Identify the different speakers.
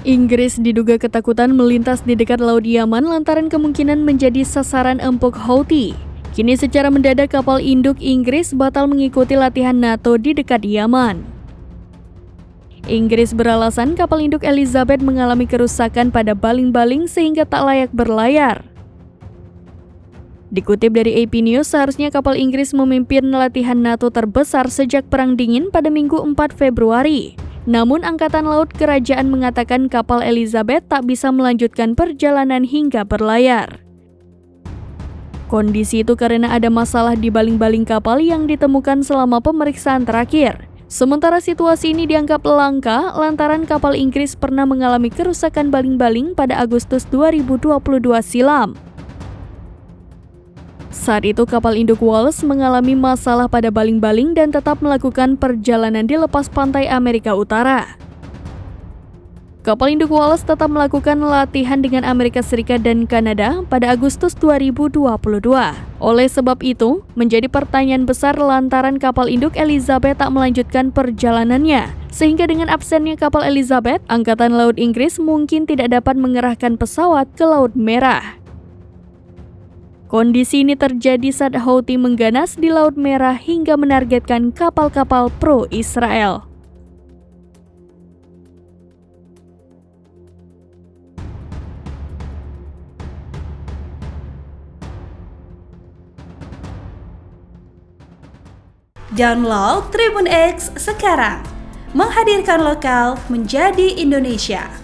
Speaker 1: Inggris diduga ketakutan melintas di dekat Laut Yaman lantaran kemungkinan menjadi sasaran empuk Houthi. Kini secara mendadak kapal induk Inggris batal mengikuti latihan NATO di dekat Yaman. Inggris beralasan kapal induk Elizabeth mengalami kerusakan pada baling-baling sehingga tak layak berlayar. Dikutip dari AP News, seharusnya kapal Inggris memimpin latihan NATO terbesar sejak Perang Dingin pada Minggu 4 Februari. Namun Angkatan Laut Kerajaan mengatakan kapal Elizabeth tak bisa melanjutkan perjalanan hingga berlayar. Kondisi itu karena ada masalah di baling-baling kapal yang ditemukan selama pemeriksaan terakhir. Sementara situasi ini dianggap langka lantaran kapal Inggris pernah mengalami kerusakan baling-baling pada Agustus 2022 silam. Saat itu kapal induk Wallis mengalami masalah pada baling-baling dan tetap melakukan perjalanan di lepas pantai Amerika Utara. Kapal induk Wallis tetap melakukan latihan dengan Amerika Serikat dan Kanada pada Agustus 2022. Oleh sebab itu, menjadi pertanyaan besar lantaran kapal induk Elizabeth tak melanjutkan perjalanannya. Sehingga dengan absennya kapal Elizabeth, Angkatan Laut Inggris mungkin tidak dapat mengerahkan pesawat ke Laut Merah. Kondisi ini terjadi saat Houthi mengganas di Laut Merah hingga menargetkan kapal-kapal pro-Israel.
Speaker 2: Download Tribun X sekarang, menghadirkan lokal menjadi Indonesia.